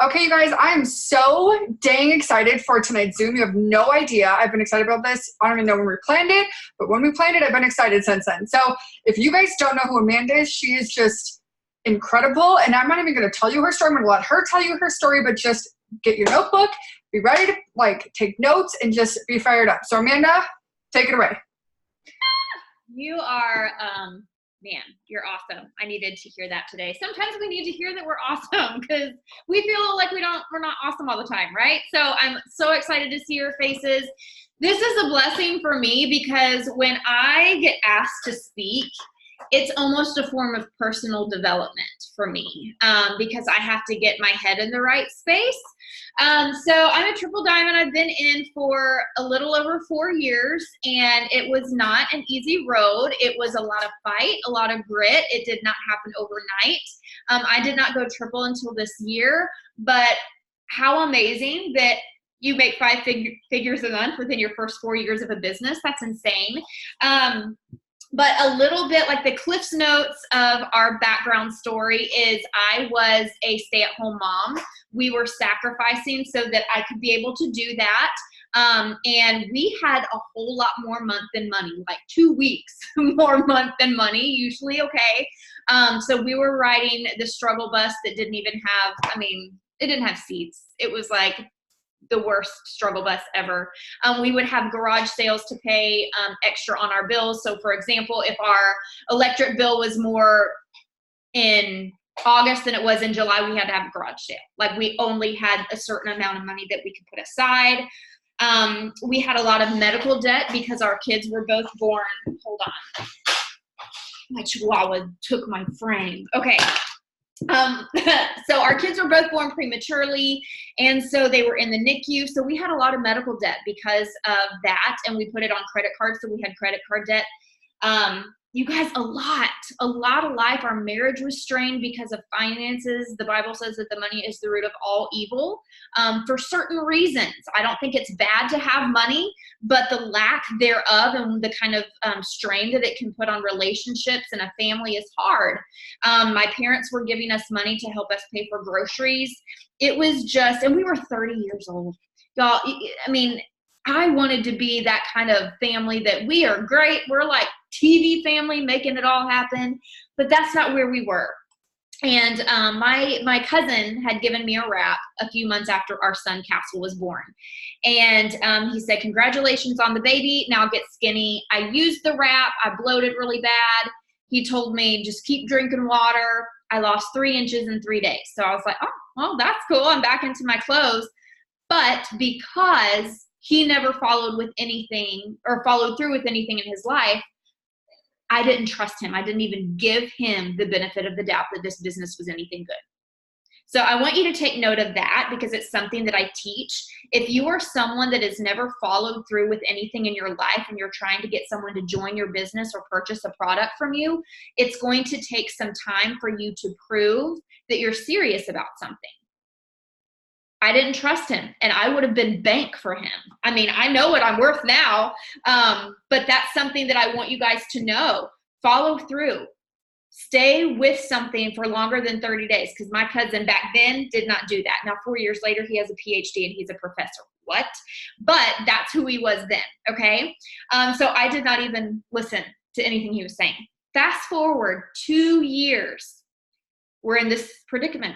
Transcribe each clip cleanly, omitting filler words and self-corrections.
Okay, you guys, I am so dang excited for tonight's Zoom. You have no idea. I've been excited about this. I don't even know when we planned it, but when we planned it, I've been excited since then. So if you guys don't know who Amanda is, she is just incredible. And I'm not even going to tell you her story. I'm going to let her tell you her story, but just get your notebook, be ready to take notes and just be fired up. So Amanda, take it away. You are, man, you're awesome. I needed to hear that today. Sometimes we need to hear that we're awesome because we feel like we're not awesome all the time, right? So I'm so excited to see your faces. This is a blessing for me because when I get asked to speak, it's almost a form of personal development for me because I have to get my head in the right space. So I'm a triple diamond. I've been in for a little over 4 years, and it was not an easy road. It was a lot of fight, a lot of grit. It did not happen overnight. I did not go triple until this year, but how amazing that you make five figures a month within your first 4 years of a business. That's insane. But a little bit like the Cliff's Notes of our background story is I was a stay-at-home mom. We were sacrificing so that I could be able to do that. And we had a whole lot more month than money, like 2 weeks more month than money, usually, okay? So we were riding the struggle bus that didn't even have, it didn't have seats. It was like the worst struggle bus ever. We would have garage sales to pay extra on our bills. So for example, if our electric bill was more in August than it was in July, we had to have a garage sale. Like we only had a certain amount of money that we could put aside. We had a lot of medical debt because our kids were both born. Hold on. My chihuahua took my frame. Okay. So our kids were both born prematurely, and so they were in the NICU. So we had a lot of medical debt because of that, and we put it on credit cards. So we had credit card debt. You guys, a lot of life. Our marriage was strained because of finances. The Bible says that the money is the root of all evil for certain reasons. I don't think it's bad to have money, but the lack thereof and the kind of strain that it can put on relationships and a family is hard. My parents were giving us money to help us pay for groceries. It was just, and we were 30 years old. Y'all, I wanted to be that kind of family that we are great. We're like TV family making it all happen, but that's not where we were. And my cousin had given me a wrap a few months after our son Castle was born. And he said, "Congratulations on the baby. Now get skinny." I used the wrap. I bloated really bad. He told me, "Just keep drinking water." I lost 3 inches in 3 days. So I was like, oh, well, that's cool. I'm back into my clothes. But because he never followed through with anything in his life, I didn't trust him. I didn't even give him the benefit of the doubt that this business was anything good. So I want you to take note of that because it's something that I teach. If you are someone that has never followed through with anything in your life and you're trying to get someone to join your business or purchase a product from you, it's going to take some time for you to prove that you're serious about something. I didn't trust him, and I would have been bank for him. I know what I'm worth now, but that's something that I want you guys to know. Follow through. Stay with something for longer than 30 days, because my cousin back then did not do that. Now, 4 years later, he has a PhD and he's a professor. What? But that's who he was then, okay? So I did not even listen to anything he was saying. Fast forward 2 years, we're in this predicament.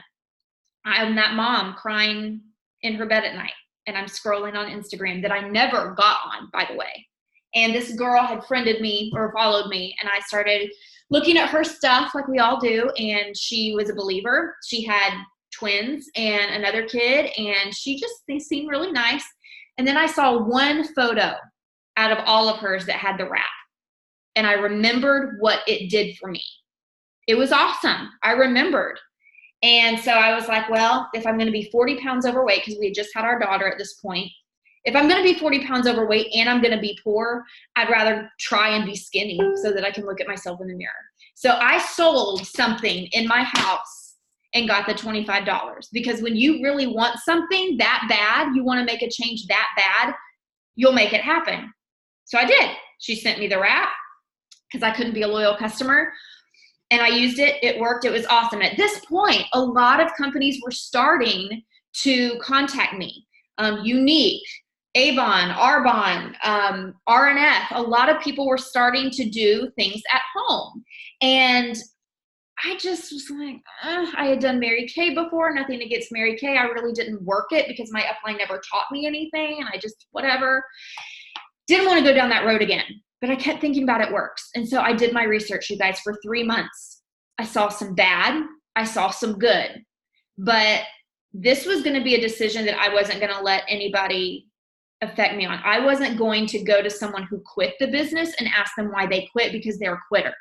I'm that mom crying in her bed at night, and I'm scrolling on Instagram that I never got on, by the way. And this girl had friended me or followed me, and I started looking at her stuff like we all do, and she was a believer. She had twins and another kid, and they seemed really nice. And then I saw one photo out of all of hers that had the wrap, and I remembered what it did for me. It was awesome. I remembered. And so I was like, well, if I'm going to be 40 pounds overweight, because we had just had our daughter at this point, if I'm going to be 40 pounds overweight and I'm going to be poor, I'd rather try and be skinny so that I can look at myself in the mirror. So I sold something in my house and got the $25, because when you really want something that bad, you want to make a change that bad, you'll make it happen. So I did. She sent me the wrap because I couldn't be a loyal customer. And I used it. It worked. It was awesome. At this point, a lot of companies were starting to contact me. Unique, Avon, Arbonne, RNF. A lot of people were starting to do things at home. And I just was like, I had done Mary Kay before, nothing against Mary Kay. I really didn't work it because my upline never taught me anything, and I just, whatever. Didn't want to go down that road again, but I kept thinking about it works. And so I did my research, you guys, for 3 months. I saw some bad, I saw some good, but this was going to be a decision that I wasn't going to let anybody affect me on. I wasn't going to go to someone who quit the business and ask them why they quit because they're a quitter.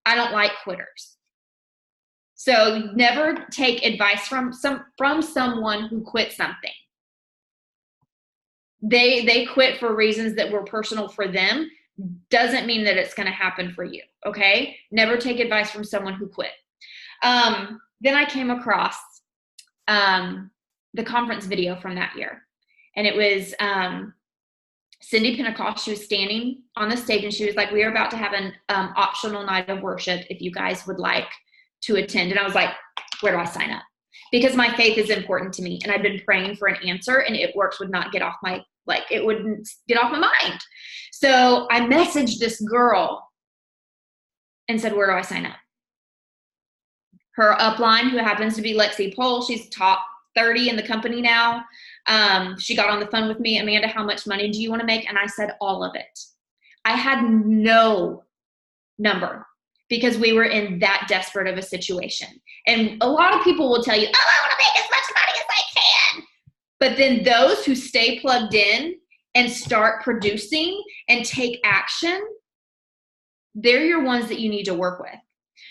I don't like quitters. So never take advice from someone who quit something. They quit for reasons that were personal for them. Doesn't mean that it's going to happen for you. Okay. Never take advice from someone who quit. Then I came across, the conference video from that year, and it was, Cindy Pentecost. She was standing on the stage and she was like, we are about to have an, optional night of worship if you guys would like to attend. And I was like, where do I sign up? Because my faith is important to me. And I've been praying for an answer, and it works would not get off my, it wouldn't get off my mind. So I messaged this girl and said, where do I sign up? Her upline, who happens to be Lexi Pohl, she's top 30 in the company now. She got on the phone with me. Amanda, how much money do you want to make? And I said, all of it. I had no number because we were in that desperate of a situation. And a lot of people will tell you, oh, I want to make as much money as I can. But then those who stay plugged in and start producing and take action, they're your ones that you need to work with.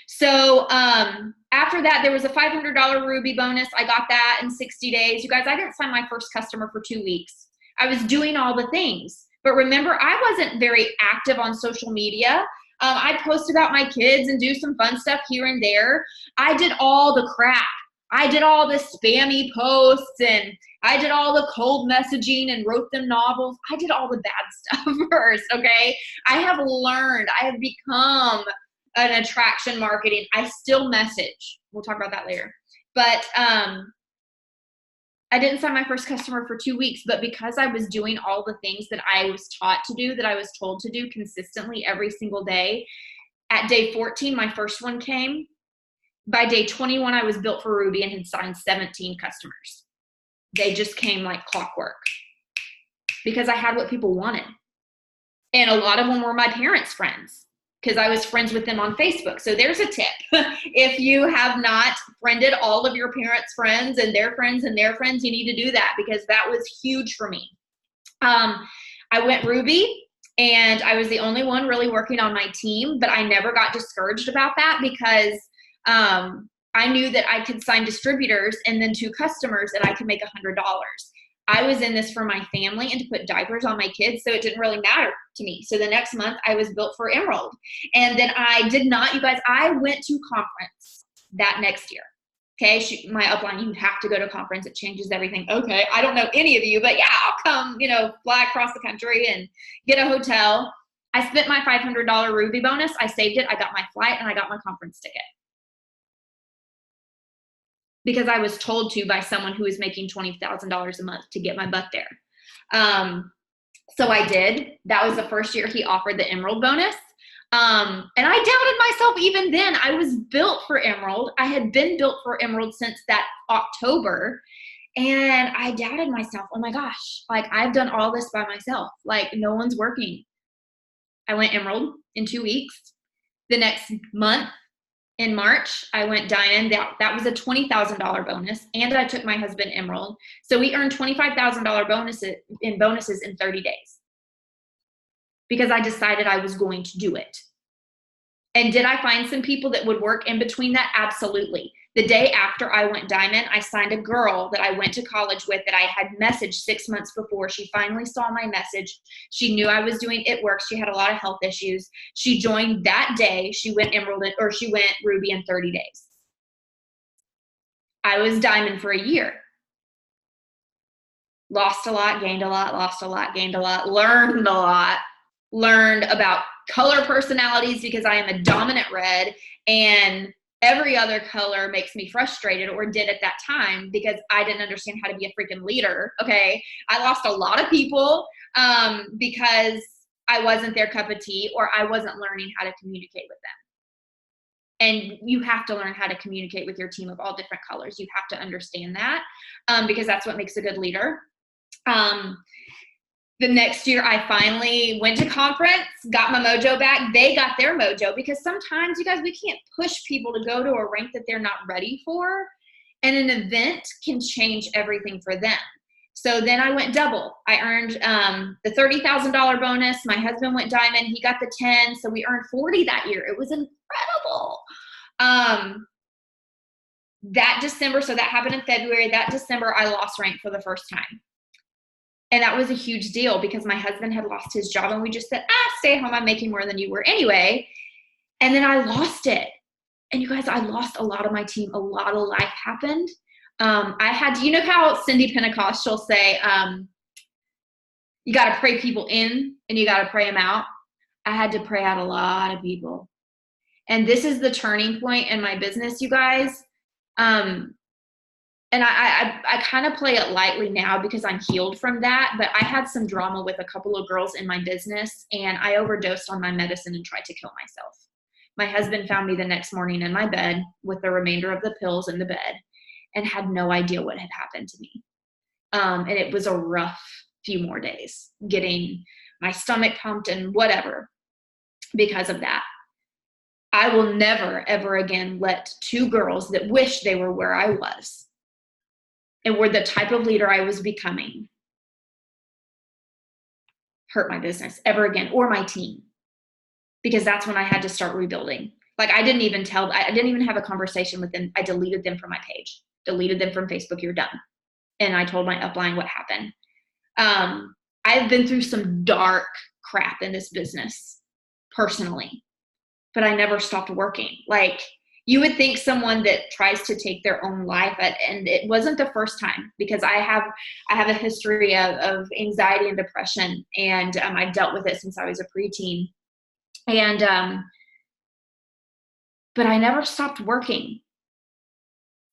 So after that, there was a $500 Ruby bonus. I got that in 60 days. You guys, I didn't sign my first customer for 2 weeks. I was doing all the things. But remember, I wasn't very active on social media. I post about my kids and do some fun stuff here and there. I did all the crap. I did all the spammy posts, and I did all the cold messaging and wrote them novels. I did all the bad stuff first, okay? I have learned. I have become an attraction marketing. I still message. We'll talk about that later. But I didn't sign my first customer for 2 weeks, but because I was doing all the things that I was taught to do, that I was told to do consistently every single day, at day 14, my first one came. By day 21, I was built for Ruby and had signed 17 customers. They just came like clockwork because I had what people wanted. And a lot of them were my parents' friends, because I was friends with them on Facebook. So there's a tip. If you have not friended all of your parents' friends and their friends and their friends, you need to do that, because that was huge for me. I went Ruby, and I was the only one really working on my team, but I never got discouraged about that, because I knew that I could sign distributors and then 2 customers and I could make $100. I was in this for my family and to put diapers on my kids, so it didn't really matter to me. So the next month I was built for Emerald. And then I did not, you guys, I went to conference that next year. Okay, my upline, you have to go to conference. It changes everything. Okay, I don't know any of you, but yeah, I'll come, fly across the country and get a hotel. I spent my $500 Ruby bonus. I saved it. I got my flight and I got my conference ticket, because I was told to by someone who was making $20,000 a month to get my butt there. So I did. That was the first year he offered the Emerald bonus. And I doubted myself even then. I was built for Emerald. I had been built for Emerald since that October. And I doubted myself. Oh my gosh, I've done all this by myself. No one's working. I went Emerald in 2 weeks. The next month, in March, I went Diamond. That was a $20,000 bonus, and I took my husband Emerald. So we earned $25,000 bonuses in 30 days, because I decided I was going to do it. And did I find some people that would work in between that? Absolutely. The day after I went Diamond, I signed a girl that I went to college with that I had messaged 6 months before. She finally saw my message. She knew I was doing It Works. She had a lot of health issues. She joined that day. She went she went Ruby in 30 days. I was Diamond for a year. Lost a lot, gained a lot, lost a lot, gained a lot, learned a lot. Learned about color personalities, because I am a dominant red, and every other color makes me frustrated, or did at that time, because I didn't understand how to be a freaking leader. Okay. I lost a lot of people because I wasn't their cup of tea, or I wasn't learning how to communicate with them. And you have to learn how to communicate with your team of all different colors. You have to understand that because that's what makes a good leader. The next year, I finally went to conference, got my mojo back. They got their mojo, because sometimes, you guys, we can't push people to go to a rank that they're not ready for. And an event can change everything for them. So then I went double. I earned the $30,000 bonus. My husband went diamond. He got the 10. So we earned 40 that year. It was incredible. That December, so that happened in February. That December, I lost rank for the first time. And that was a huge deal, because my husband had lost his job, and we just said, stay home. I'm making more than you were anyway. And then I lost it. And you guys, I lost a lot of my team. A lot of life happened. I had to, you know how Cindy Pentecost, she'll say, you got to pray people in and you got to pray them out. I had to pray out a lot of people. And this is the turning point in my business, you guys. And I kind of play it lightly now because I'm healed from that. But I had some drama with a couple of girls in my business, and I overdosed on my medicine and tried to kill myself. My husband found me the next morning in my bed with the remainder of the pills in the bed, and had no idea what had happened to me. And it was a rough few more days getting my stomach pumped and whatever because of that. I will never, ever again let two girls that wish they were where I was and were the type of leader I was becoming hurt my business ever again, or my team, because that's when I had to start rebuilding. Like I didn't even have a conversation with them. I deleted them from my page, deleted them from Facebook. You're done. And I told my upline what happened. I've been through some dark crap in this business personally, but I never stopped working. Like, you would think someone that tries to take their own life, and it wasn't the first time, because I have a history of anxiety and depression, and I've dealt with it since I was a preteen. And but I never stopped working.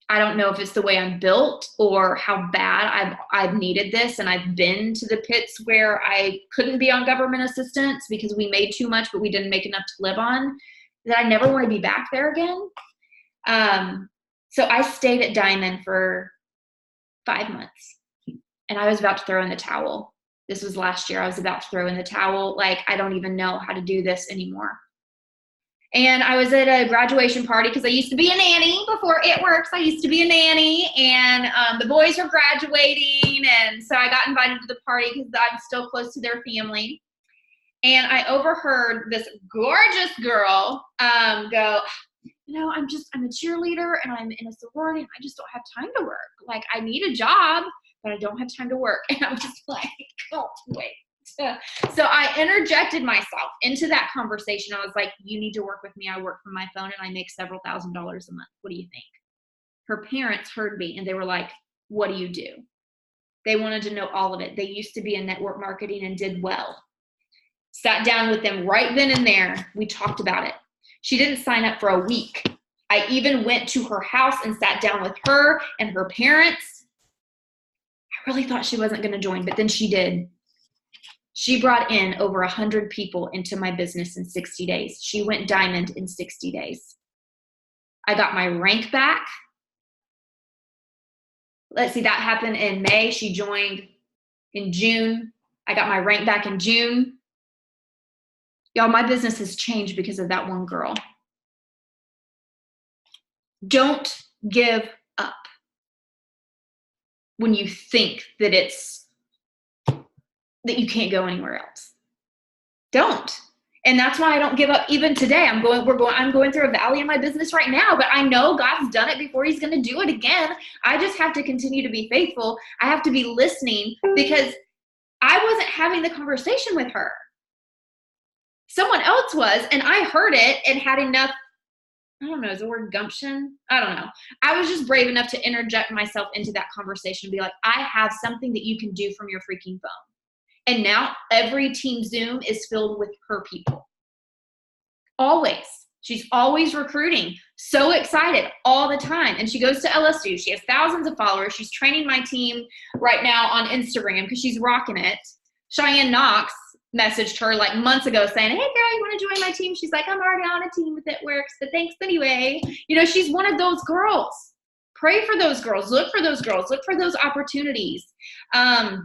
I don't know if it's the way I'm built or how bad I've needed this, and I've been to the pits where I couldn't be on government assistance because we made too much, but we didn't make enough to live on, that I never want to be back there again. So I stayed at Diamond for 5 months, and I was about to throw in the towel. This was last year. I was about to throw in the towel. Like, I don't even know how to do this anymore. And I was at a graduation party, because I used to be a nanny before It Works. I used to be a nanny, and the boys were graduating. And so I got invited to the party because I'm still close to their family. And I overheard this gorgeous girl go, I'm a cheerleader, and I'm in a sorority, and I just don't have time to work. Like, I need a job, but I don't have time to work. And I'm just like, oh, wait. So I interjected myself into that conversation. I was like, you need to work with me. I work from my phone, and I make several $1,000s a month. What do you think? Her parents heard me, and they were like, what do you do? They wanted to know all of it. They used to be in network marketing and did well. Sat down with them right then and there. We talked about it. She didn't sign up for a week. I even went to her house and sat down with her and her parents. I really thought she wasn't going to join, but then she did. She brought in over 100 people into my business in 60 days. She went diamond in 60 days. I got my rank back. Let's see, that happened in May. She joined in June. I got my rank back in June. Y'all, my business has changed because of that one girl. Don't give up when you think that you can't go anywhere else. Don't. And that's why I don't give up even today. I'm going through a valley in my business right now, but I know God's done it before. He's going to do it again. I just have to continue to be faithful. I have to be listening, because I wasn't having the conversation with her. Someone else was, and I heard it and had enough, I don't know, is the word gumption? I don't know. I was just brave enough to interject myself into that conversation and be like, I have something that you can do from your freaking phone. And now every team Zoom is filled with her people. Always. She's always recruiting, so excited all the time. And she goes to LSU. She has thousands of followers. She's training my team right now on Instagram because she's rocking it. Cheyenne Knox messaged her like months ago saying, hey girl, you want to join my team? She's like, I'm already on a team with It Works, but thanks anyway. You know, she's one of those girls. Pray for those girls. Look for those girls. Look for those opportunities. Now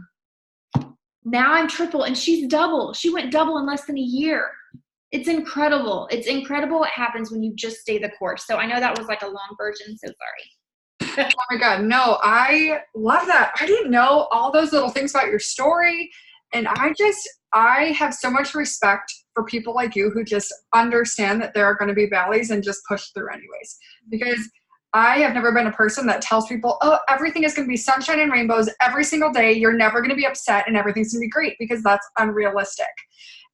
I'm triple and she's double. She went double in less than a year. It's incredible. It's incredible what happens when you just stay the course. So I know that was like a long version, so sorry. Oh my God, no, I love that. I didn't know all those little things about your story. And I have so much respect for people like you who just understand that there are going to be valleys and just push through anyways. Because I have never been a person that tells people, oh, everything is going to be sunshine and rainbows every single day. You're never going to be upset and everything's going to be great, because that's unrealistic.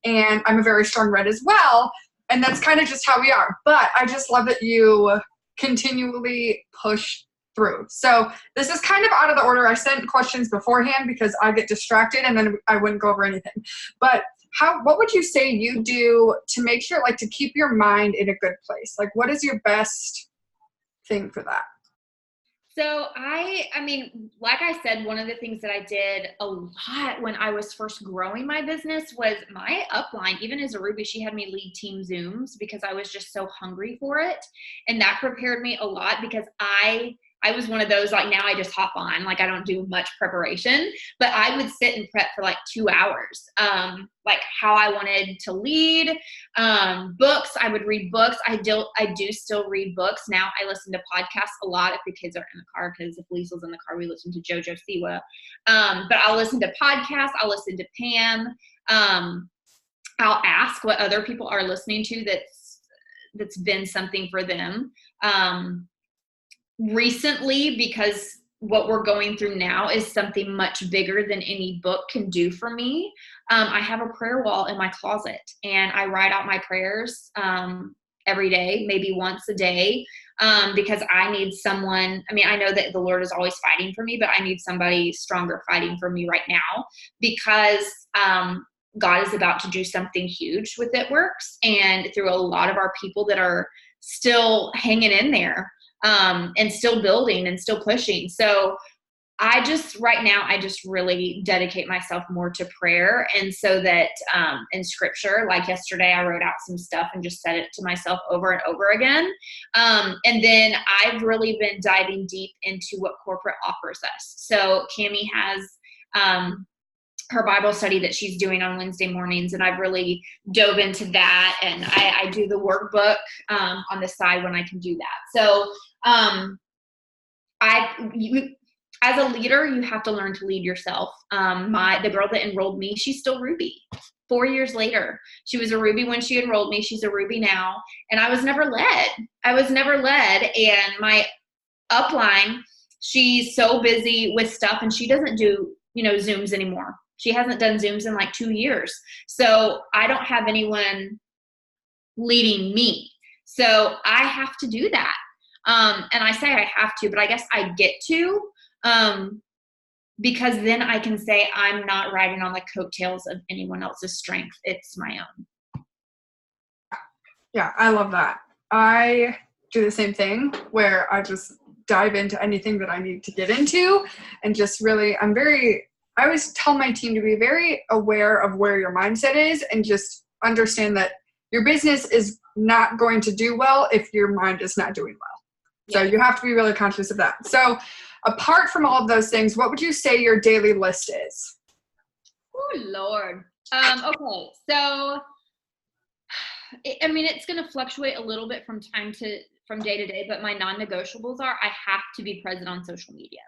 And I'm a very strong red as well. And that's kind of just how we are. But I just love that you continually push through. So this is kind of out of the order. I sent questions beforehand because I get distracted and then I wouldn't go over anything. But what would you say you do to make sure, like, to keep your mind in a good place? Like, what is your best thing for that? So I mean, like I said, one of the things that I did a lot when I was first growing my business was my upline. Even as a Ruby, she had me lead team Zooms because I was just so hungry for it. And that prepared me a lot because I was one of those, like, now I just hop on, like I don't do much preparation, but I would sit and prep for like 2 hours, like how I wanted to lead, books. I would read books. I do still read books. Now I listen to podcasts a lot if the kids are in the car, because if Liesl's in the car, we listen to JoJo Siwa. But I'll listen to podcasts. I'll listen to Pam. I'll ask what other people are listening to that's been something for them. Recently, because what we're going through now is something much bigger than any book can do for me. I have a prayer wall in my closet and I write out my prayers every day, maybe once a day, because I need someone. I mean, I know that the Lord is always fighting for me, but I need somebody stronger fighting for me right now, because God is about to do something huge with It Works, and through a lot of our people that are still hanging in there. And still building and still pushing. So right now, I just really dedicate myself more to prayer. And so that, in scripture, like yesterday, I wrote out some stuff and just said it to myself over and over again. And then I've really been diving deep into what corporate offers us. So Cammie has, her Bible study that she's doing on Wednesday mornings. And I've really dove into that. And I do the workbook, on the side when I can do that. So, as a leader, you have to learn to lead yourself. The girl that enrolled me, she's still Ruby 4 years later. She was a Ruby when she enrolled me. She's a Ruby now. And I was never led. And my upline, she's so busy with stuff and she doesn't do, Zooms anymore. She hasn't done Zooms in like 2 years. So I don't have anyone leading me. So I have to do that. And I say I have to, but I guess I get to, because then I can say I'm not riding on the coattails of anyone else's strength. It's my own. Yeah, I love that. I do the same thing where I just dive into anything that I need to get into, and just really, I always tell my team to be very aware of where your mindset is, and just understand that your business is not going to do well if your mind is not doing well. So you have to be really conscious of that. So apart from all of those things, what would you say your daily list is? Oh, Lord. Okay. So, I mean, it's going to fluctuate a little bit from day to day, but my non-negotiables are, I have to be present on social media.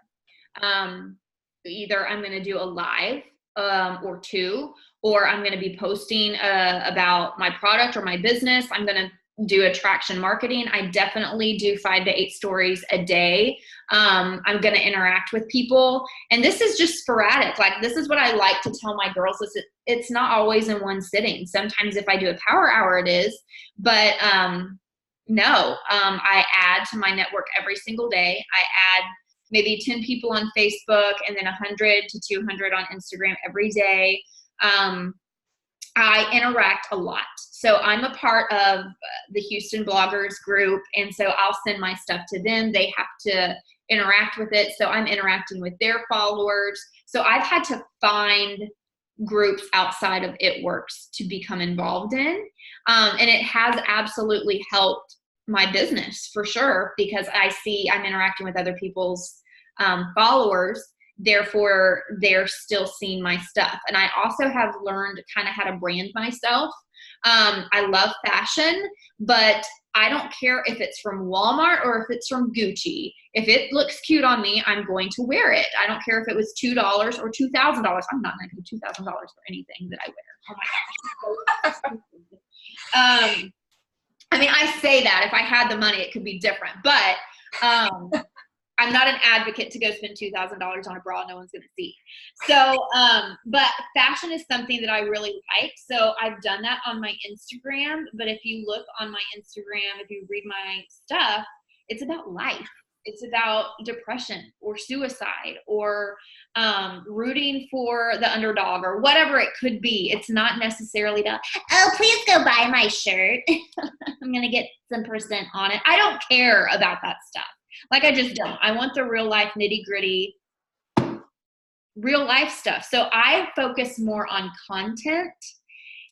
Either I'm going to do a live, or 2, or I'm going to be posting about my product or my business. I'm going to do attraction marketing. I definitely do 5 to 8 stories a day. I'm going to interact with people. And this is just sporadic. Like, this is what I like to tell my girls. It's not always in one sitting. Sometimes if I do a power hour, it is. But no, I add to my network every single day. I add maybe 10 people on Facebook and then 100 to 200 on Instagram every day. I interact a lot. So I'm a part of the Houston bloggers group. And so I'll send my stuff to them. They have to interact with it. So I'm interacting with their followers. So I've had to find groups outside of It Works to become involved in. And it has absolutely helped my business for sure, because I see I'm interacting with other people's followers. Therefore, they're still seeing my stuff. And I also have learned kind of how to brand myself. I love fashion, but I don't care if it's from Walmart or if it's from Gucci. If it looks cute on me, I'm going to wear it. I don't care if it was $2 or $2,000. I'm not going to pay $2,000 for anything that I wear. Oh my gosh. I mean, I say that if I had the money, it could be different, but I'm not an advocate to go spend $2,000 on a bra no one's going to see. So, but fashion is something that I really like. So I've done that on my Instagram. But if you look on my Instagram, if you read my stuff, it's about life. It's about depression or suicide or rooting for the underdog or whatever it could be. It's not necessarily the, oh, please go buy my shirt. I'm going to get some % on it. I don't care about that stuff. Like, I just don't. I want the real life nitty gritty, real life stuff. So I focus more on content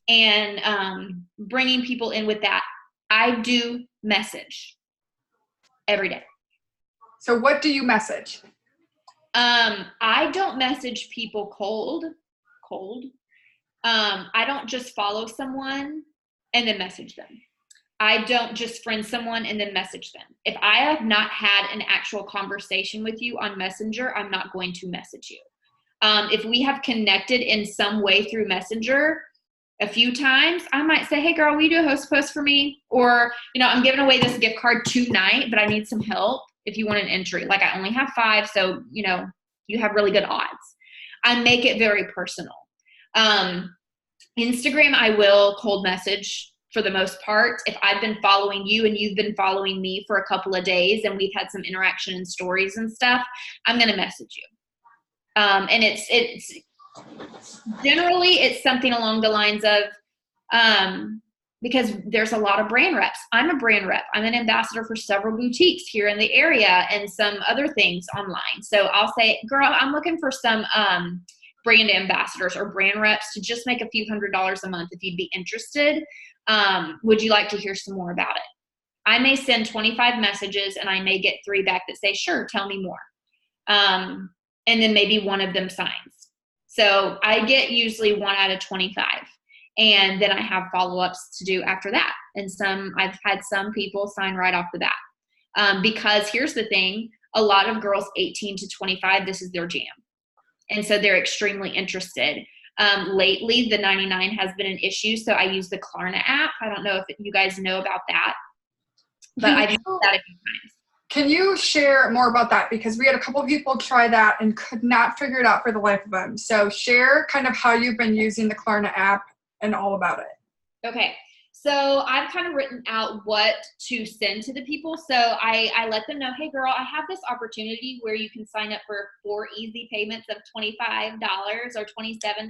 and bringing people in with that. I do message every day. So what do you message? I don't message people cold. I don't just follow someone and then message them. I don't just friend someone and then message them. If I have not had an actual conversation with you on Messenger, I'm not going to message you. If we have connected in some way through Messenger a few times, I might say, hey girl, will you do a host post for me? Or, I'm giving away this gift card tonight, but I need some help if you want an entry. Like, I only have 5, so, you have really good odds. I make it very personal. Instagram, I will cold message for the most part. If I've been following you and you've been following me for a couple of days and we've had some interaction and stories and stuff, I'm going to message you. And it's generally, it's something along the lines of, because there's a lot of brand reps. I'm a brand rep. I'm an ambassador for several boutiques here in the area and some other things online. So I'll say, girl, I'm looking for some brand ambassadors or brand reps to just make a few $100s a month. If you'd be interested, would you like to hear some more about it? I may send 25 messages and I may get 3 back that say, sure, tell me more. And then maybe one of them signs. So I get usually 1 out of 25. And then I have follow-ups to do after that. And I've had some people sign right off the bat. Because here's the thing, a lot of girls 18 to 25, this is their jam. And so they're extremely interested. Lately, the 99 has been an issue, so I use the Klarna app. I don't know if you guys know about that, but I've used that a few times. Can you share more about that? Because we had a couple of people try that and could not figure it out for the life of them. So share kind of how you've been using the Klarna app and all about it. Okay. So I've kind of written out what to send to the people. So I let them know, hey girl, I have this opportunity where you can sign up for 4 easy payments of $25 or $27.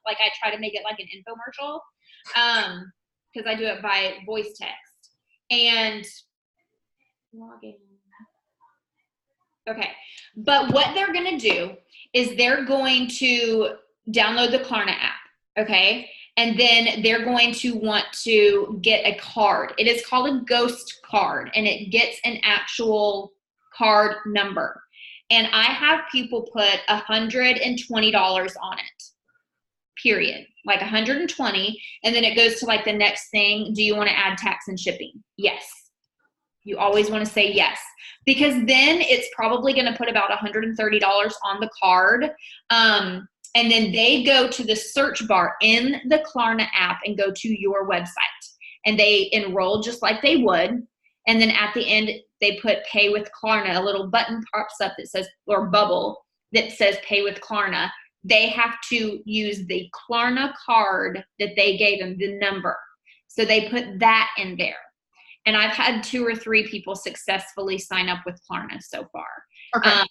Like, I try to make it like an infomercial, because I do it by voice text. And login. Okay. But what they're going to do is they're going to download the Klarna app. Okay. And then they're going to want to get a card. It is called a ghost card, and it gets an actual card number. And I have people put $120 on it, period. Like 120. And then it goes to like the next thing. Do you want to add tax and shipping? Yes. You always want to say yes, because then it's probably going to put about $130 on the card. And then they go to the search bar in the Klarna app and go to your website, and they enroll just like they would. And then at the end, they put pay with Klarna. A little button pops up that says, or bubble that says pay with Klarna. They have to use the Klarna card that they gave them, the number. So they put that in there. And I've had 2 or 3 people successfully sign up with Klarna so far. Okay.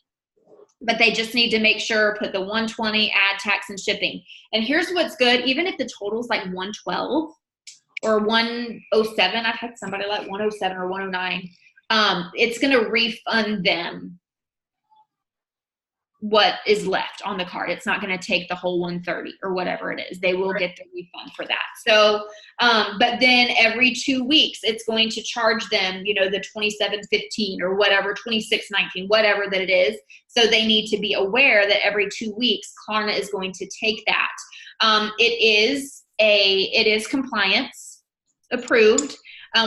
but they just need to make sure, put the 120, add tax and shipping. And here's what's good. Even if the total's like 112 or 107, I've had somebody like 107 or 109, it's going to refund them what is left on the card. It's not going to take the whole 130 or whatever it is. They will get the refund for that. So, but then every 2 weeks, it's going to charge them, you know, the 27.15 or whatever, 26.19, whatever that it is. So they need to be aware that every 2 weeks, Klarna is going to take that. It is compliance approved.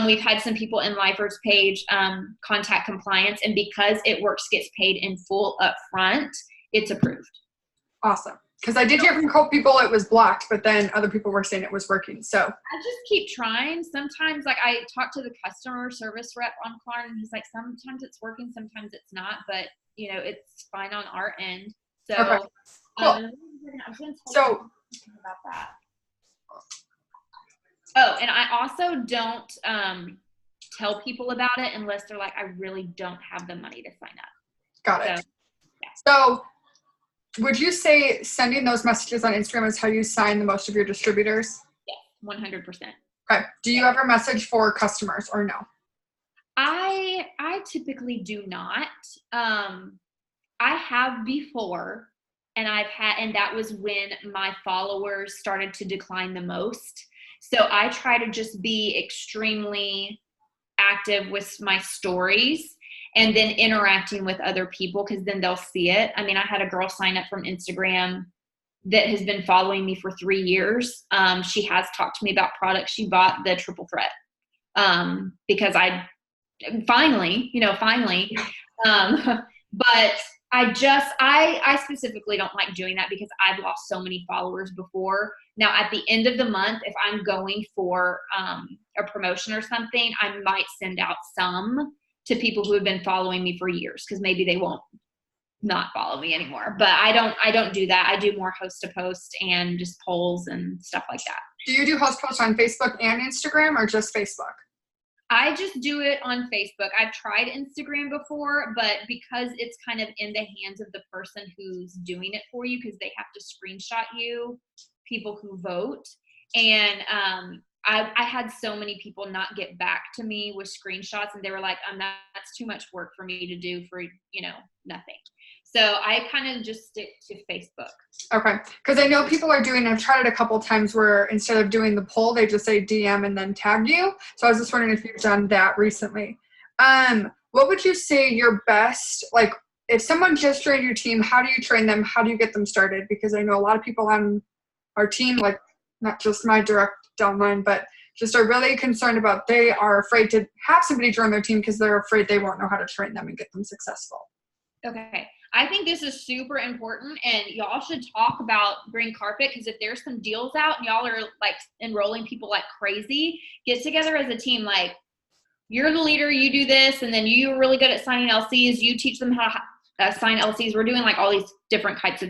We've had some people in Lifer's page contact compliance, and because It Works gets paid in full up front, it's approved. Awesome. Because I did hear from a couple people it was blocked, but then other people were saying it was working. So I just keep trying. Sometimes, like, I talk to the customer service rep on Klarna, and he's like, sometimes it's working, sometimes it's not, but you know, it's fine on our end. So, okay. Cool. I was going to tell you about that. Oh, and I also don't tell people about it unless they're like, I really don't have the money to sign up. Got it. Yeah. So would you say sending those messages on Instagram is how you sign the most of your distributors? Yeah, 100%. Okay. Do you ever message for customers or no? I typically do not. I have before, and that was when my followers started to decline the most. So I try to just be extremely active with my stories and then interacting with other people, because then they'll see it. I mean, I had a girl sign up from Instagram that has been following me for 3 years. She has talked to me about products. She bought the Triple Threat because I finally. But I specifically don't like doing that because I've lost so many followers before. Now, at the end of the month, if I'm going for a promotion or something, I might send out some to people who have been following me for years, because maybe they won't not follow me anymore. But I don't do that. I do more host to post and just polls and stuff like that. Do you do host posts on Facebook and Instagram, or just Facebook? I just do it on Facebook. I've tried Instagram before, but because it's kind of in the hands of the person who's doing it for you, because they have to screenshot you, people who vote. And I had so many people not get back to me with screenshots, and they were like, that's too much work for me to do for, nothing. So I kind of just stick to Facebook. Okay. Because I know people are doing, I've tried it a couple times where instead of doing the poll, they just say DM and then tag you. So I was just wondering if you've done that recently. What would you say your best, like if someone just joined your team, how do you train them? How do you get them started? Because I know a lot of people on our team, like not just my direct downline, but just are really concerned about, they are afraid to have somebody join their team because they're afraid they won't know how to train them and get them successful. Okay. I think this is super important, and y'all should talk about green carpet, because if there's some deals out and y'all are like enrolling people like crazy, get together as a team. Like, you're the leader, you do this, and then you're really good at signing LCs. You teach them how to sign LCs. We're doing like all these different types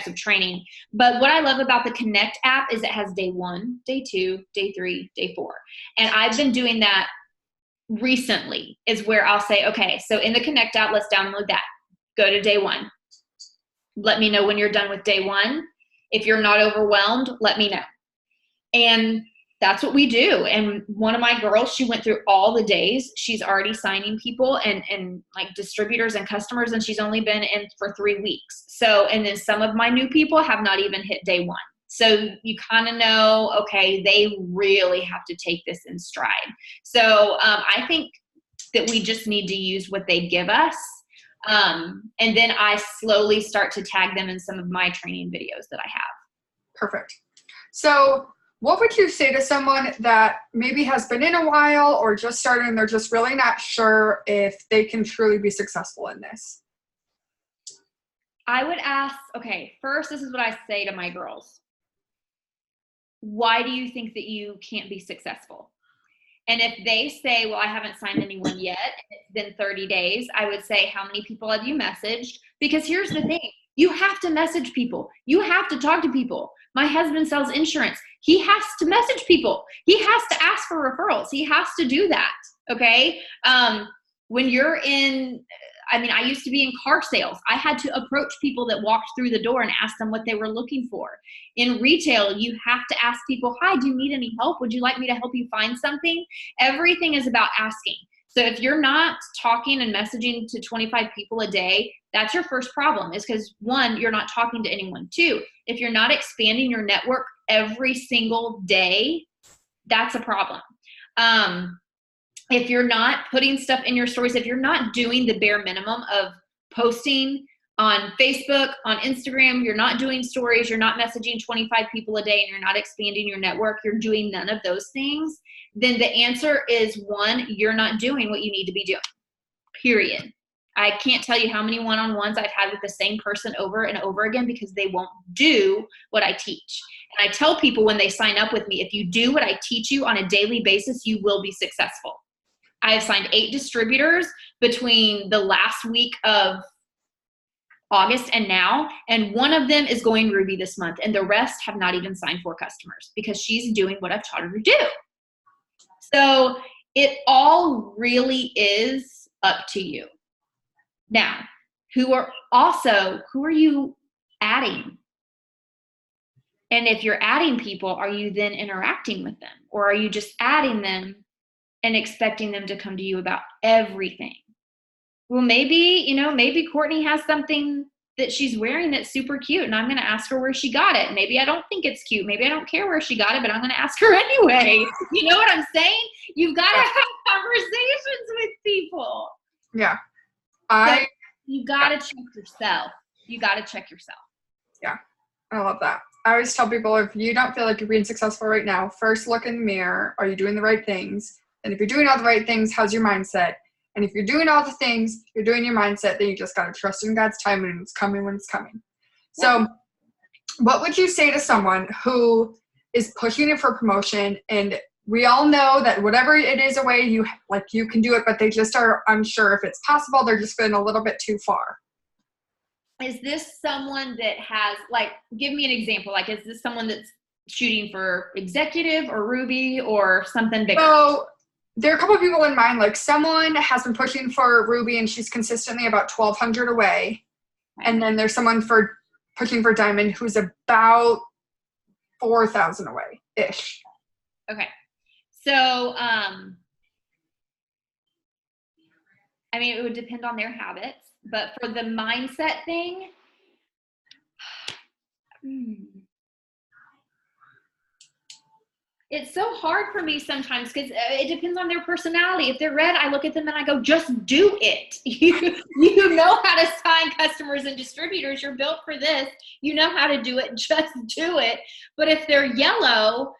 of training. But what I love about the Connect app is it has day 1, day 2, day 3, day 4. And I've been doing that recently, is where I'll say, okay, so in the Connect app, let's download that. Go to day 1. Let me know when you're done with day 1. If you're not overwhelmed, let me know. And that's what we do. And one of my girls, she went through all the days. She's already signing people and like distributors and customers, and she's only been in for 3 weeks. So, and then some of my new people have not even hit day 1. So you kind of know, okay, they really have to take this in stride. So I think that we just need to use what they give us. And then I slowly start to tag them in some of my training videos that I have. Perfect. So what would you say to someone that maybe has been in a while or just started and they're just really not sure if they can truly be successful in this? I would ask, okay, first, this is what I say to my girls. Why do you think that you can't be successful? And if they say, well, I haven't signed anyone yet, and it's been 30 days, I would say, how many people have you messaged? Because here's the thing. You have to message people. You have to talk to people. My husband sells insurance. He has to message people. He has to ask for referrals. He has to do that, okay? When you're in, I mean, I used to be in car sales. I had to approach people that walked through the door and ask them what they were looking for. In retail, you have to ask people, hi, do you need any help? Would you like me to help you find something? Everything is about asking. So if you're not talking and messaging to 25 people a day, that's your first problem, is because 1, you're not talking to anyone. 2, if you're not expanding your network every single day, that's a problem. If you're not putting stuff in your stories, if you're not doing the bare minimum of posting on Facebook, on Instagram, you're not doing stories, you're not messaging 25 people a day, and you're not expanding your network, you're doing none of those things, then the answer is 1, you're not doing what you need to be doing, period. I can't tell you how many one-on-ones I've had with the same person over and over again because they won't do what I teach. And I tell people when they sign up with me, if you do what I teach you on a daily basis, you will be successful. I have signed 8 distributors between the last week of August and now, and one of them is going Ruby this month, and the rest have not even signed 4 customers because she's doing what I've taught her to do. So it all really is up to you. Now, who are you adding? And if you're adding people, are you then interacting with them? Or are you just adding them and expecting them to come to you about everything? Well, maybe Courtney has something that she's wearing that's super cute, and I'm going to ask her where she got it. Maybe I don't think it's cute. Maybe I don't care where she got it, but I'm going to ask her anyway. You know what I'm saying? You've got to have conversations with people. Yeah. You got to check yourself. Yeah. I love that. I always tell people, if you don't feel like you're being successful right now, first look in the mirror. Are you doing the right things? And if you're doing all the right things, how's your mindset? And if you're doing all the things, you're doing your mindset, then you just got to trust in God's timing, and it's coming when it's coming. So what would you say to someone who is pushing it for promotion, and we all know that whatever it is away, you can do it, but they just are unsure if it's possible. They're just feeling a little bit too far. Is this someone that has, give me an example. Is this someone that's shooting for executive or Ruby or something bigger? So there are a couple of people in mind. Someone has been pushing for Ruby, and she's consistently about 1,200 away. Right. And then there's someone pushing for Diamond who's about 4,000 away-ish. Okay. So, it would depend on their habits. But for the mindset thing, it's so hard for me sometimes because it depends on their personality. If they're red, I look at them and I go, just do it. You know how to sign customers and distributors. You're built for this. You know how to do it. Just do it. But if they're yellow,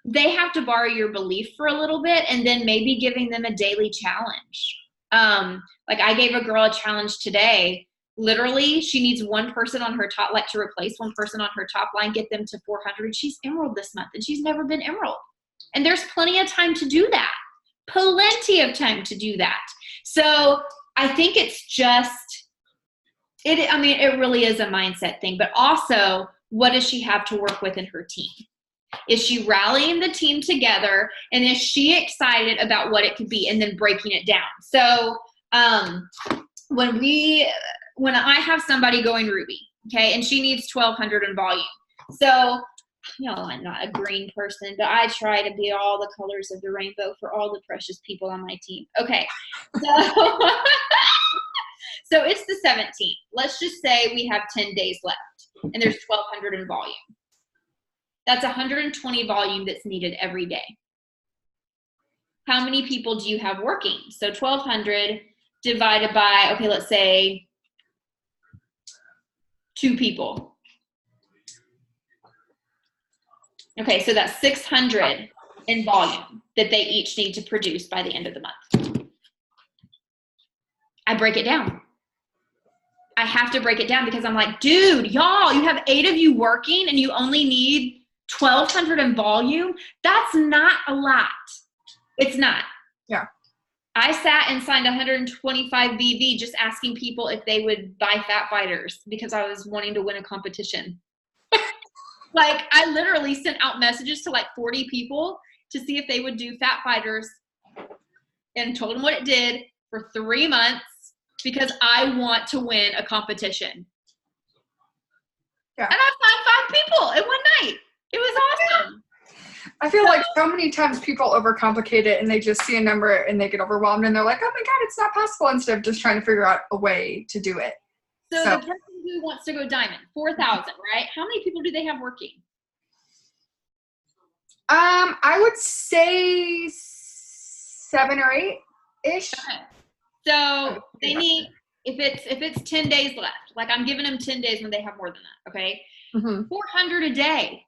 they have to borrow your belief for a little bit, and then maybe giving them a daily challenge. I gave a girl a challenge today. Literally, she needs one person on her top, to replace one person on her top line, get them to 400. She's Emerald this month, and she's never been Emerald. And there's plenty of time to do that. Plenty of time to do that. So I think it's just, it really is a mindset thing. But also, what does she have to work with in her team? Is she rallying the team together, and is she excited about what it could be, and then breaking it down? So when I have somebody going Ruby, okay, and she needs 1,200 in volume. So, I'm not a green person, but I try to be all the colors of the rainbow for all the precious people on my team. Okay, so so it's the 17th. Let's just say we have 10 days left, and there's 1,200 in volume. That's 120 volume that's needed every day. How many people do you have working? So 1,200 divided by, okay, let's say 2 people. Okay, so that's 600 in volume that they each need to produce by the end of the month. I break it down. I have to break it down because I'm like, dude, y'all, you have 8 of you working and you only need 1,200 in volume. That's not a lot. It's not. Yeah. I sat and signed 125 BV just asking people if they would buy Fat Fighters because I was wanting to win a competition. I literally sent out messages to 40 people to see if they would do Fat Fighters and told them what it did. for 3 months because I want to win a competition. Yeah. And I signed 5 people in one night. It was awesome. I feel like so many times people overcomplicate it and they just see a number and they get overwhelmed and they're like, oh my God, it's not possible, instead of just trying to figure out a way to do it. So the person who wants to go diamond, 4,000, right? How many people do they have working? I would say 7 or 8-ish. Okay. So they need, if it's 10 days left, like I'm giving them 10 days when they have more than that, okay? 400 a day.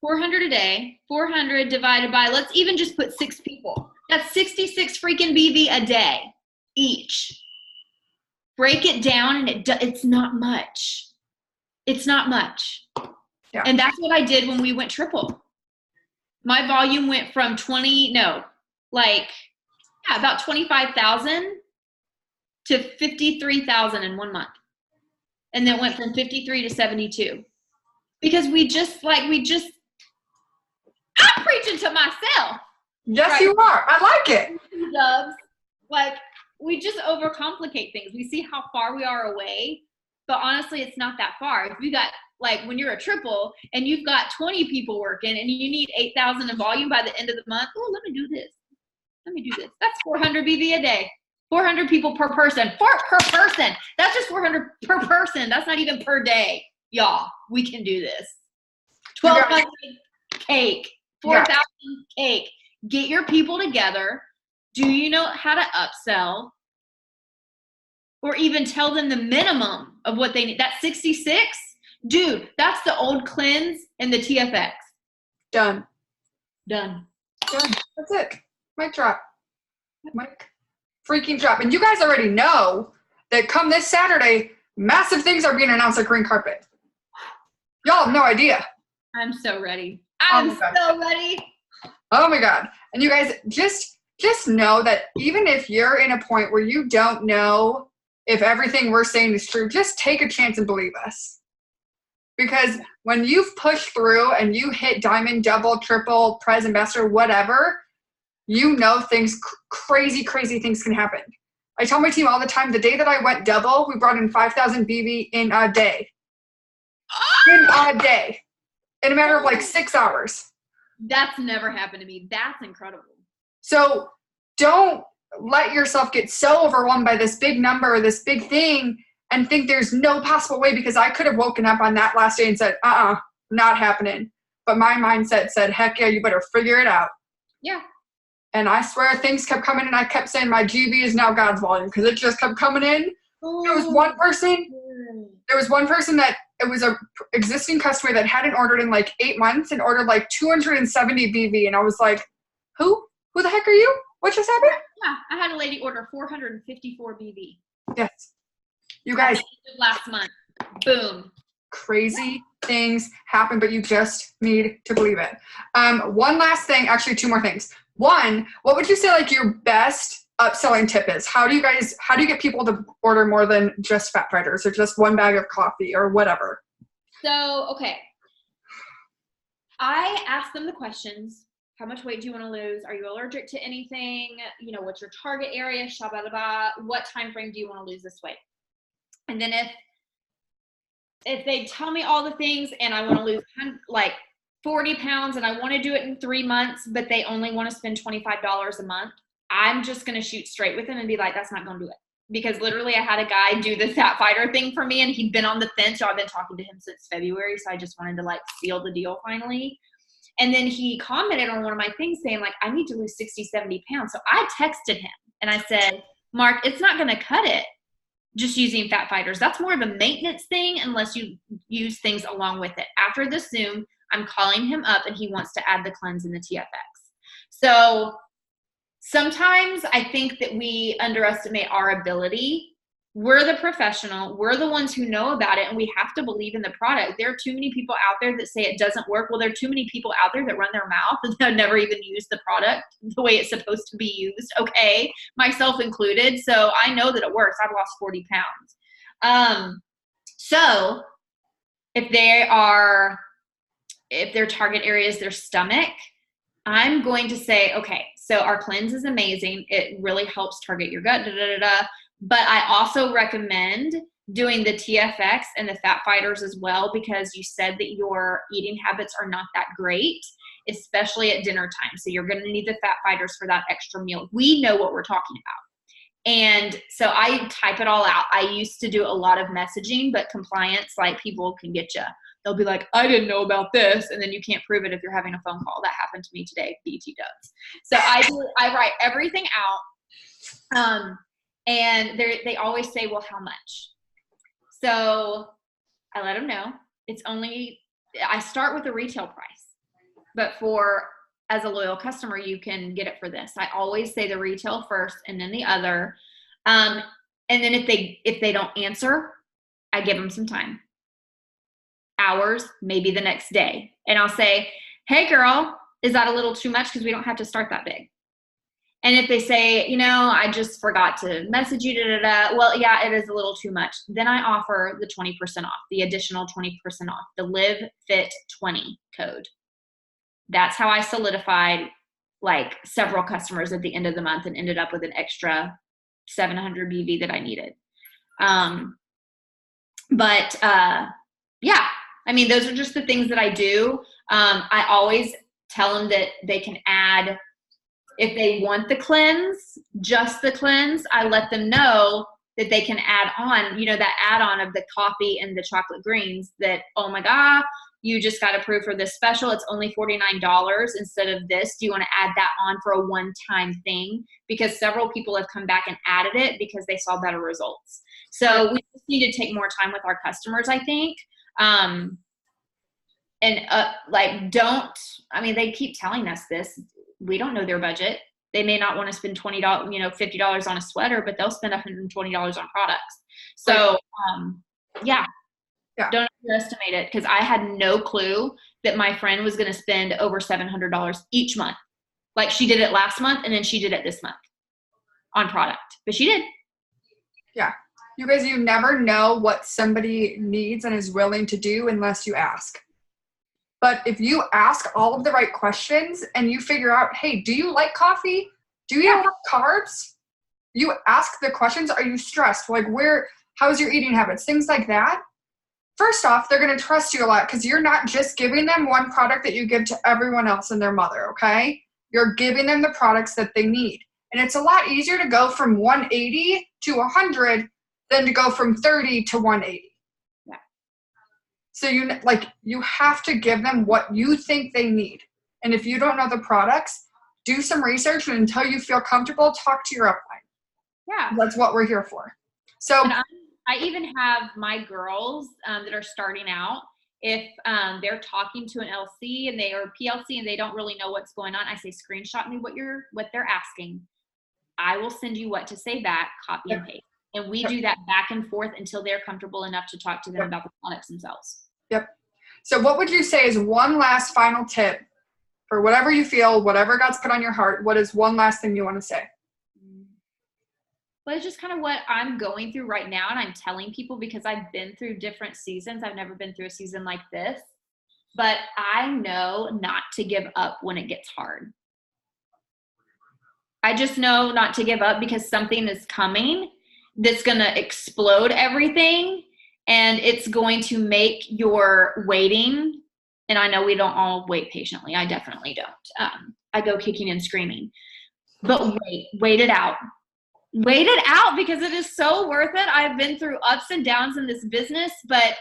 400 a day, 400 divided by, let's even just put 6 people. That's 66 freaking BV a day each. Break it down and it's not much. It's not much. Yeah. And that's what I did when we went triple. My volume went from about 25,000 to 53,000 in 1 month. And then went from 53 to 72. Because I'm preaching to myself. Yes, right? You are. I like it. Dubs. Like, we just overcomplicate things. We see how far we are away, but honestly, it's not that far. If you got, like, when you're a triple and you've got 20 people working and you need 8,000 in volume by the end of the month, oh, let me do this. That's 400 BV a day. 400 people per person. Per person. That's just 400 per person. That's not even per day. Y'all, we can do this. 1,200 cake. 4,000 cake. Get your people together. Do you know how to upsell? Or even tell them the minimum of what they need. That's 66? Dude, that's the old cleanse and the TFX. Done. Done. That's it. Mic drop. Mic freaking drop. And you guys already know that come this Saturday, massive things are being announced at Green Carpet. Y'all have no idea. I'm so ready. I'm so ready. Oh my God. And you guys just know that even if you're in a point where you don't know if everything we're saying is true, just take a chance and believe us. Because when you've pushed through and you hit diamond, double, triple, Prez, Ambassador, whatever, you know things, crazy things can happen. I tell my team all the time, the day that I went double, we brought in 5,000 BV in a day. In a day. In a matter of like 6 hours. That's never happened to me. That's incredible. So don't let yourself get so overwhelmed by this big number or this big thing and think there's no possible way, because I could have woken up on that last day and said, not happening. But my mindset said, heck yeah, you better figure it out. Yeah. And I swear things kept coming in. I kept saying my GB is now God's volume, because it just kept coming in. There was one person that it was a existing customer that hadn't ordered in like 8 months and ordered like 270 BV. And I was like, who the heck are you? What just happened? Yeah, I had a lady order 454 BV. Yes. You guys. Last month. Boom. Crazy things happen, but you just need to believe it. One last thing, actually 2 more things. One, what would you say like your best upselling tip is? How do you get people to order more than just fat fighters or just 1 bag of coffee or whatever? So, okay. I ask them the questions. How much weight do you want to lose? Are you allergic to anything? What's your target area? What time frame do you want to lose this weight? And then if they tell me all the things and I want to lose like 40 pounds and I want to do it in 3 months, but they only want to spend $25 a month, I'm just going to shoot straight with them and be like, that's not going to do it. Because literally I had a guy do the fat fighter thing for me and he'd been on the fence. So I've been talking to him since February. So I just wanted to like seal the deal finally. And then he commented on one of my things saying like, I need to lose 60, 70 pounds. So I texted him and I said, Mark, it's not going to cut it just using fat fighters. That's more of a maintenance thing unless you use things along with it. After the Zoom, I'm calling him up and he wants to add the cleanse and the TFX. So sometimes I think that we underestimate our ability. We're the professional. We're the ones who know about it, and we have to believe in the product. There are too many people out there that say it doesn't work. Well, there are too many people out there that run their mouth and have never even used the product the way it's supposed to be used, okay? Myself included. So I know that it works. I've lost 40 pounds. So if their target area is their stomach, I'm going to say, okay, So our cleanse is amazing. It really helps target your gut, But I also recommend doing the TFX and the fat fighters as well, because you said that your eating habits are not that great, especially at dinner time. So you're going to need the fat fighters for that extra meal. We know what we're talking about. And so I type it all out. I used to do a lot of messaging, but compliance, like, people can get you. They'll be like, I didn't know about this. And then you can't prove it if you're having a phone call. That happened to me today. BT does. So I write everything out. And they always say, well, how much? So I let them know. I start with the retail price, but as a loyal customer, you can get it for this. I always say the retail first and then the other. And then if they don't answer, I give them some time. Hours, maybe the next day. And I'll say, hey girl, is that a little too much? Because we don't have to start that big. And if they say, I just forgot to message you, well, yeah, it is a little too much. Then I offer the 20% off, the additional 20% off, the Live Fit 20 code. That's how I solidified like several customers at the end of the month and ended up with an extra 700 BV that I needed. Yeah, I mean, those are just the things that I do. I always tell them that they can add, if they want the cleanse, just the cleanse, I let them know that they can add on, that add-on of the coffee and the chocolate greens, that, oh my God, you just got approved for this special. It's only $49 instead of this. Do you want to add that on for a one-time thing? Because several people have come back and added it because they saw better results. So we just need to take more time with our customers, I think. They keep telling us this. We don't know their budget. They may not want to spend $20, $50 on a sweater, but they'll spend $120 on products. So, yeah. Don't underestimate it, because I had no clue that my friend was going to spend over $700 each month. Like, she did it last month and then she did it this month on product, but she did. Yeah. You guys, you never know what somebody needs and is willing to do unless you ask. But if you ask all of the right questions and you figure out, hey, do you like coffee? Do you have carbs? You ask the questions. Are you stressed? Like, how's your eating habits? Things like that. First off, they're going to trust you a lot, because you're not just giving them one product that you give to everyone else and their mother, okay? You're giving them the products that they need. And it's a lot easier to go from 180 to 100 than to go from 30 to 180. Yeah. So you have to give them what you think they need. And if you don't know the products, do some research, and until you feel comfortable, talk to your upline. Yeah. That's what we're here for. So I even have my girls that are starting out, if they're talking to an LC and they are PLC and they don't really know what's going on, I say, screenshot me what they're asking. I will send you what to say back, copy and paste. And we do that back and forth until they're comfortable enough to talk to them about the products themselves. Yep. So what would you say is one last final tip for whatever you feel, whatever God's put on your heart? What is one last thing you want to say? But it's just kind of what I'm going through right now, and I'm telling people because I've been through different seasons. I've never been through a season like this, but I know not to give up when it gets hard. I just know not to give up, because something is coming that's going to explode everything, and it's going to make your waiting. And I know we don't all wait patiently. I definitely don't. I go kicking and screaming, but wait it out. Wait it out, because it is so worth it. I've been through ups and downs in this business, but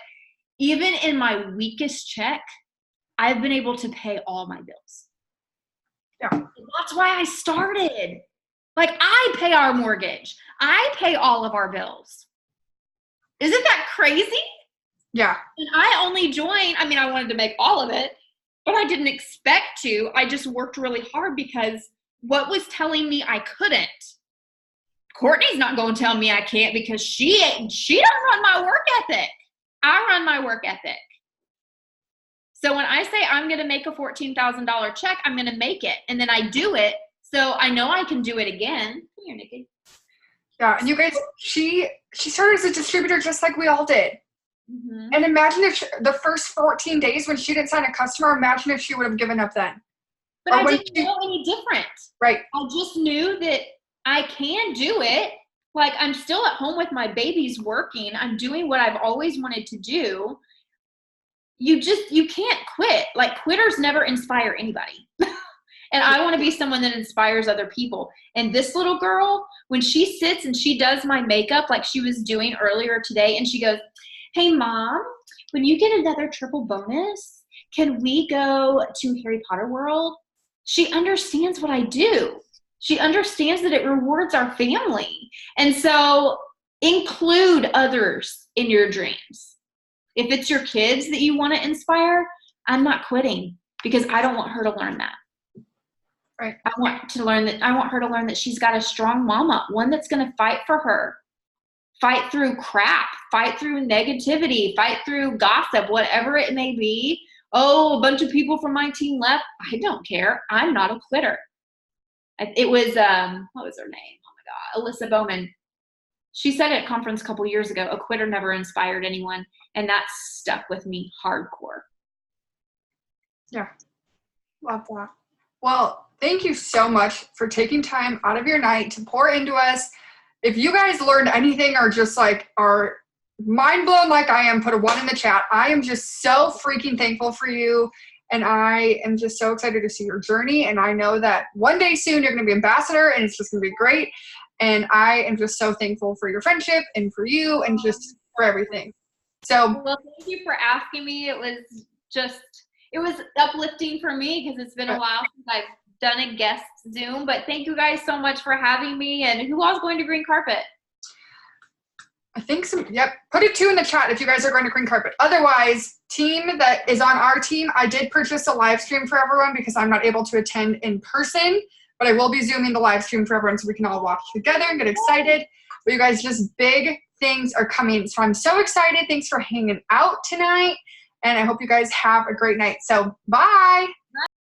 even in my weakest check, I've been able to pay all my bills. Yeah. That's why I started. Like, I pay our mortgage. I pay all of our bills. Isn't that crazy? Yeah. And I only joined, I wanted to make all of it, but I didn't expect to. I just worked really hard, because what was telling me I couldn't, Courtney's not going to tell me I can't, because she doesn't run my work ethic. I run my work ethic. So when I say I'm going to make a $14,000 check, I'm going to make it. And then I do it. So I know I can do it again. Come here, Nikki. Yeah. And you guys, she started as a distributor just like we all did. Mm-hmm. And imagine if the first 14 days when she didn't sign a customer, imagine if she would have given up then. But I didn't know any different. Right. I just knew that I can do it. Like, I'm still at home with my babies working. I'm doing what I've always wanted to do. You can't quit. Like, quitters never inspire anybody. And I want to be someone that inspires other people. And this little girl, when she sits and she does my makeup like she was doing earlier today, and she goes, "Hey, Mom, when you get another triple bonus, can we go to Harry Potter World?" She understands what I do. She understands that it rewards our family. And so include others in your dreams. If it's your kids that you want to inspire, I'm not quitting because I don't want her to learn that. Right. I want her to learn that she's got a strong mama, one that's going to fight for her, fight through crap, fight through negativity, fight through gossip, whatever it may be. Oh, a bunch of people from my team left. I don't care. I'm not a quitter. It was, what was her name? Oh my God, Alyssa Bowman. She said at a conference a couple years ago, a quitter never inspired anyone. And that stuck with me hardcore. Yeah. Love that. Well, thank you so much for taking time out of your night to pour into us. If you guys learned anything or just like are mind blown like I am, put a 1 in the chat. I am just so freaking thankful for you. And I am just so excited to see your journey. And I know that one day soon you're going to be ambassador and it's just going to be great. And I am just so thankful for your friendship and for you and just for everything. So, well, thank you for asking me. It was uplifting for me because it's been a while since I've done a guest Zoom, but thank you guys so much for having me. And who all's going to green carpet? I think yep. Put a 2 in the chat if you guys are going to green carpet. Otherwise, team that is on our team, I did purchase a live stream for everyone because I'm not able to attend in person, but I will be Zooming the live stream for everyone so we can all watch together and get excited. But you guys, just big things are coming. So I'm so excited. Thanks for hanging out tonight. And I hope you guys have a great night. So bye.